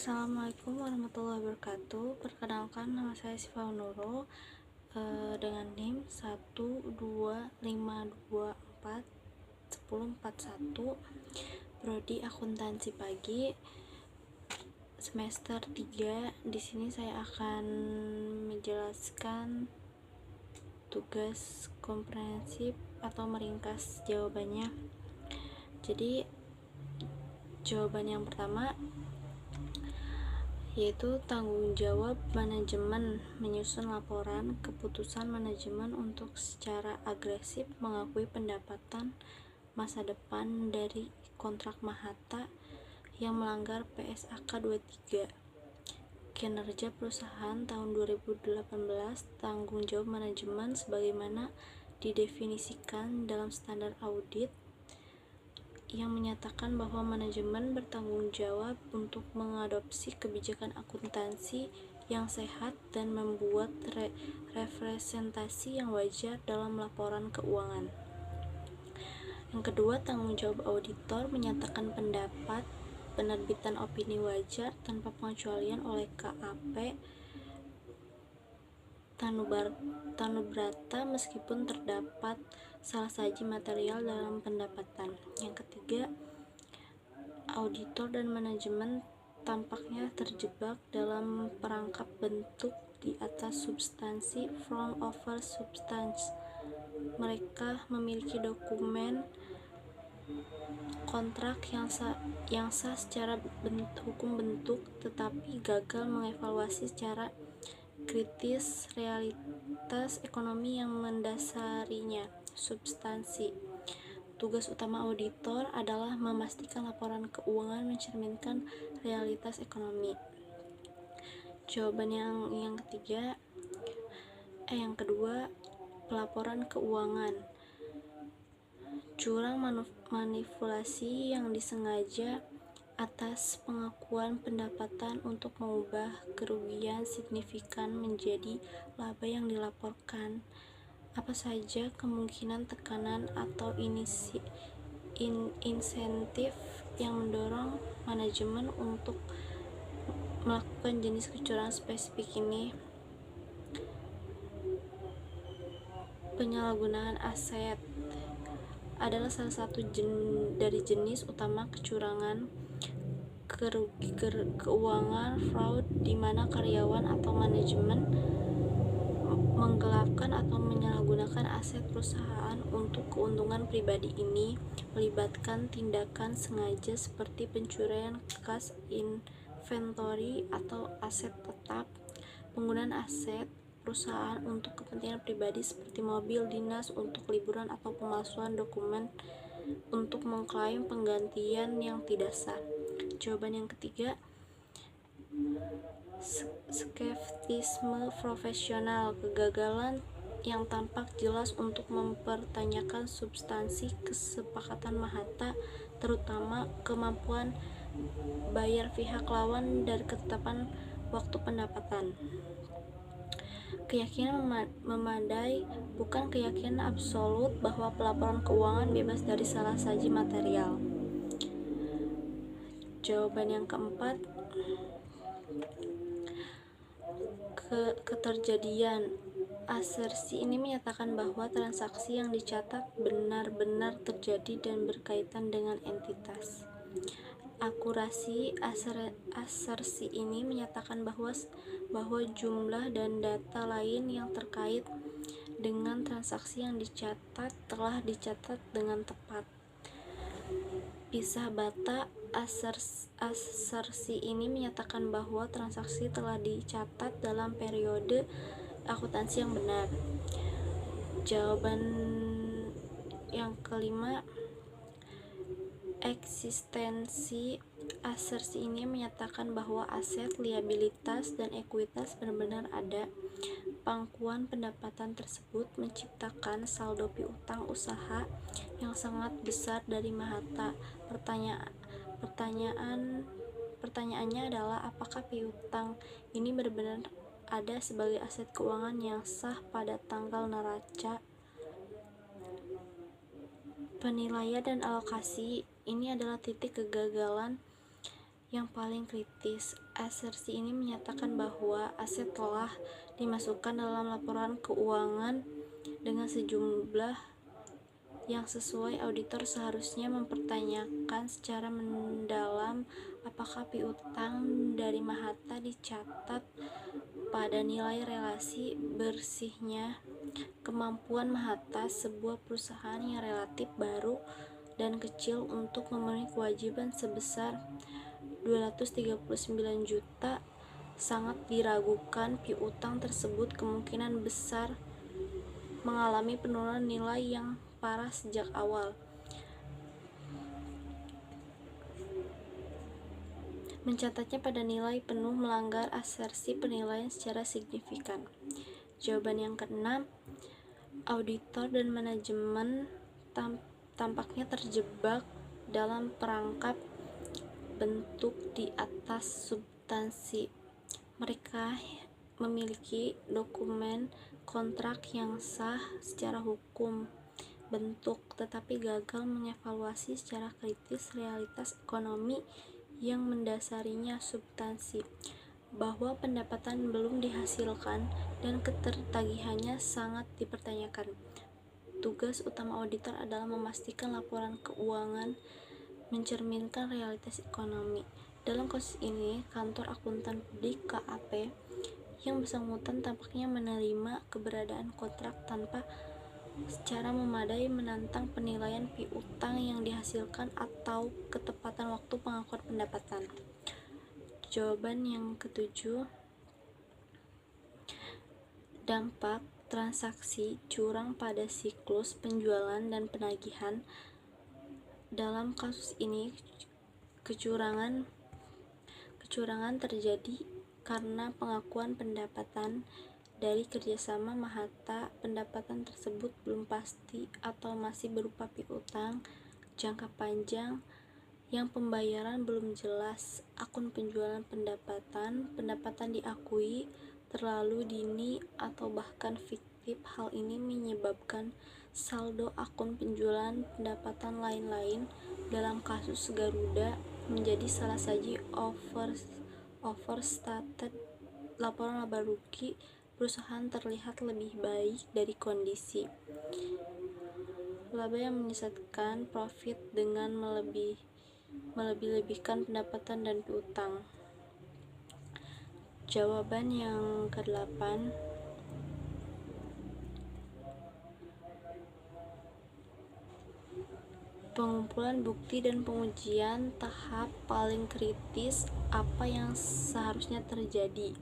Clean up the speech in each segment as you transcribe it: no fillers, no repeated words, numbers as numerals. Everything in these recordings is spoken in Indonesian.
Assalamualaikum warahmatullahi wabarakatuh. Perkenalkan, nama saya Sifa Nurul dengan NIM 125241041, prodi akuntansi pagi, semester 3. Di sini saya akan menjelaskan tugas komprehensif atau meringkas jawabannya. Jadi jawaban yang pertama yaitu tanggung jawab manajemen menyusun laporan keputusan manajemen untuk secara agresif mengakui pendapatan masa depan dari kontrak Mahata yang melanggar PSAK 23. Kinerja perusahaan tahun 2018, tanggung jawab manajemen sebagaimana didefinisikan dalam standar audit yang menyatakan bahwa manajemen bertanggung jawab untuk mengadopsi kebijakan akuntansi yang sehat dan membuat representasi yang wajar dalam laporan keuangan. Yang kedua, tanggung jawab auditor menyatakan pendapat penerbitan opini wajar tanpa pengecualian oleh KAP Tanubrata meskipun terdapat salah saji material dalam pendapatan. Yang ketiga, auditor dan manajemen tampaknya terjebak dalam perangkap bentuk di atas substansi, form over substance. Mereka memiliki dokumen kontrak yang sah secara hukum bentuk, tetapi gagal mengevaluasi secara kritis realitas ekonomi yang mendasarinya. Substansi. Tugas utama auditor adalah memastikan laporan keuangan mencerminkan realitas ekonomi. Jawaban yang kedua, pelaporan keuangan. Curang manipulasi yang disengaja atas pengakuan pendapatan untuk mengubah kerugian signifikan menjadi laba yang dilaporkan. Apa saja kemungkinan tekanan atau insentif yang mendorong manajemen untuk melakukan jenis kecurangan spesifik ini? Penyalahgunaan aset adalah salah satu dari jenis utama kecurangan keuangan fraud, di mana karyawan atau manajemen menggelapkan atau menyalahgunakan aset perusahaan untuk keuntungan pribadi. Ini melibatkan tindakan sengaja seperti pencurian kas inventory atau aset tetap, penggunaan aset perusahaan untuk kepentingan pribadi seperti mobil dinas untuk liburan, atau pemalsuan dokumen untuk mengklaim penggantian yang tidak sah. Jawaban yang ketiga, skeptisme profesional, kegagalan yang tampak jelas untuk mempertanyakan substansi kesepakatan Mahata, terutama kemampuan bayar pihak lawan dari ketetapan waktu pendapatan. Keyakinan memadai, bukan keyakinan absolut bahwa pelaporan keuangan bebas dari salah saji material. Jawaban yang keempat, keterjadian. Asersi ini menyatakan bahwa transaksi yang dicatat benar-benar terjadi dan berkaitan dengan entitas. Akurasi. Asersi ini menyatakan bahwa jumlah dan data lain yang terkait dengan transaksi yang dicatat telah dicatat dengan tepat. Pisah bata. Asersi ini menyatakan bahwa transaksi telah dicatat dalam periode akuntansi yang benar. Jawaban yang kelima, eksistensi. Asersi ini menyatakan bahwa aset, liabilitas, dan ekuitas benar-benar ada. Pangkuan pendapatan tersebut menciptakan saldo piutang usaha yang sangat besar dari Mahata. Pertanyaannya adalah, apakah piutang ini benar-benar ada sebagai aset keuangan yang sah pada tanggal neraca? Penilaian dan alokasi. Ini adalah titik kegagalan yang paling kritis. Asersi ini menyatakan bahwa aset telah dimasukkan dalam laporan keuangan dengan sejumlah yang sesuai. Auditor seharusnya mempertanyakan secara mendalam apakah piutang dari Mahatta dicatat pada nilai relasi bersihnya kemampuan Mahatta, sebuah perusahaan yang relatif baru dan kecil, untuk memenuhi kewajiban sebesar 239 juta. Sangat diragukan piutang tersebut kemungkinan besar mengalami penurunan nilai yang parah sejak awal, mencatatnya pada nilai penuh melanggar asersi penilaian secara signifikan. Jawaban yang keenam, auditor dan manajemen tampaknya terjebak dalam perangkap bentuk di atas substansi. Mereka memiliki dokumen kontrak yang sah secara hukum bentuk, tetapi gagal mengevaluasi secara kritis realitas ekonomi yang mendasarinya substansi, bahwa pendapatan belum dihasilkan dan ketertagihannya sangat dipertanyakan. Tugas utama auditor adalah memastikan laporan keuangan mencerminkan realitas ekonomi. Dalam kasus ini, kantor akuntan publik KAP yang bersangkutan tampaknya menerima keberadaan kontrak tanpa secara memadai, menantang penilaian piutang yang dihasilkan atau ketepatan waktu pengakuan pendapatan. Jawaban yang ketujuh, dampak transaksi curang pada siklus penjualan dan penagihan. Dalam kasus ini, kecurangan terjadi karena pengakuan pendapatan dari kerjasama Mahatta. Pendapatan tersebut belum pasti atau masih berupa piutang jangka panjang yang pembayaran belum jelas. Akun penjualan pendapatan diakui terlalu dini atau bahkan fiktif. Hal ini menyebabkan saldo akun penjualan pendapatan lain-lain dalam kasus Garuda menjadi salah satu overstated. Laporan laba rugi perusahaan terlihat lebih baik dari kondisi laba yang menyesatkan profit dengan melebih-lebihkan pendapatan dan piutang. Jawaban yang ke-8, pengumpulan bukti dan pengujian. Tahap paling kritis, apa yang seharusnya terjadi?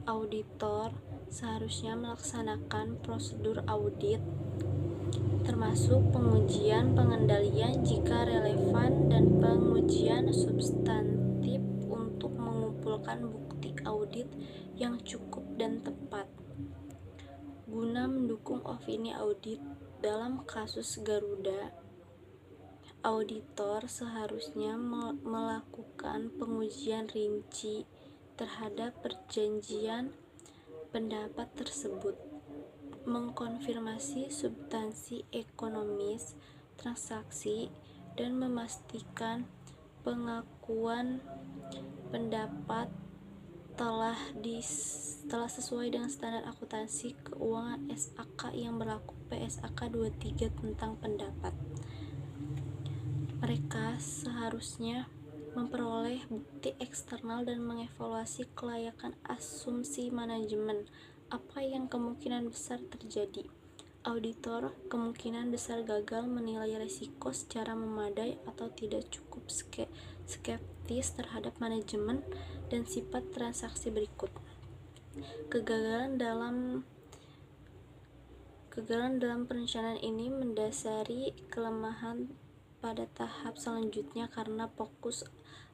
Auditor seharusnya melaksanakan prosedur audit, termasuk pengujian pengendalian jika relevan dan pengujian substantif untuk mengumpulkan bukti audit yang cukup dan tepat guna mendukung opini audit. Dalam kasus Garuda, auditor seharusnya melakukan pengujian rinci terhadap perjanjian pendapat tersebut, mengkonfirmasi substansi ekonomis transaksi, dan memastikan pengakuan pendapat telah sesuai dengan standar akuntansi keuangan SAK yang berlaku PSAK 23 tentang pendapat. Mereka seharusnya memperoleh bukti eksternal dan mengevaluasi kelayakan asumsi manajemen. Apa yang kemungkinan besar terjadi? Auditor kemungkinan besar gagal menilai risiko secara memadai atau tidak cukup skeptis terhadap manajemen dan sifat transaksi berikut. Kegagalan dalam perencanaan ini mendasari kelemahan pada tahap selanjutnya karena fokus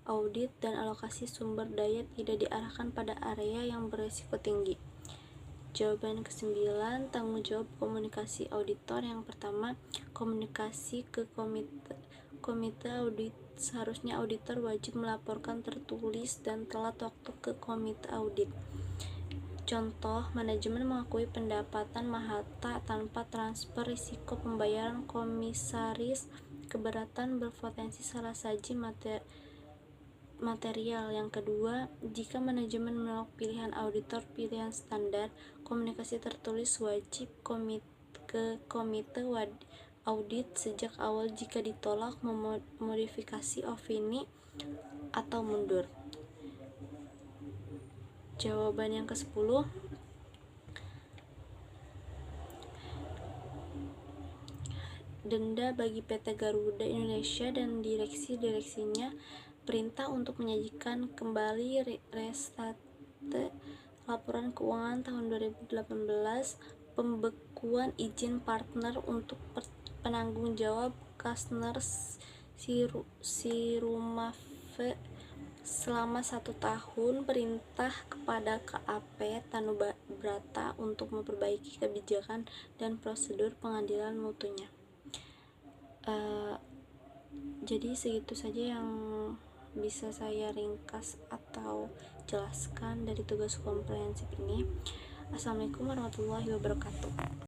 audit dan alokasi sumber daya tidak diarahkan pada area yang berisiko tinggi. Jawaban ke-9, tanggung jawab komunikasi auditor. Yang pertama, komunikasi ke komite audit. Seharusnya auditor wajib melaporkan tertulis dan telat waktu ke komite audit. Contoh, manajemen mengakui pendapatan Mahatta tanpa transfer risiko pembayaran komisaris. Keberatan berpotensi salah saji material. Yang kedua, jika manajemen menolak pilihan auditor pilihan standar, komunikasi tertulis wajib ke komite audit sejak awal. Jika ditolak, memodifikasi opini atau mundur. Jawaban yang ke-10, denda bagi PT Garuda Indonesia dan direksi-direksinya, perintah untuk menyajikan kembali restate laporan keuangan tahun 2018, pembekuan izin partner untuk penanggung jawab Kastner Sirumafe selama 1 tahun, perintah kepada KAP Tanubrata untuk memperbaiki kebijakan dan prosedur pengadilan mutunya. Jadi segitu saja yang bisa saya ringkas atau jelaskan dari tugas komprehensif ini. Assalamualaikum warahmatullahi wabarakatuh.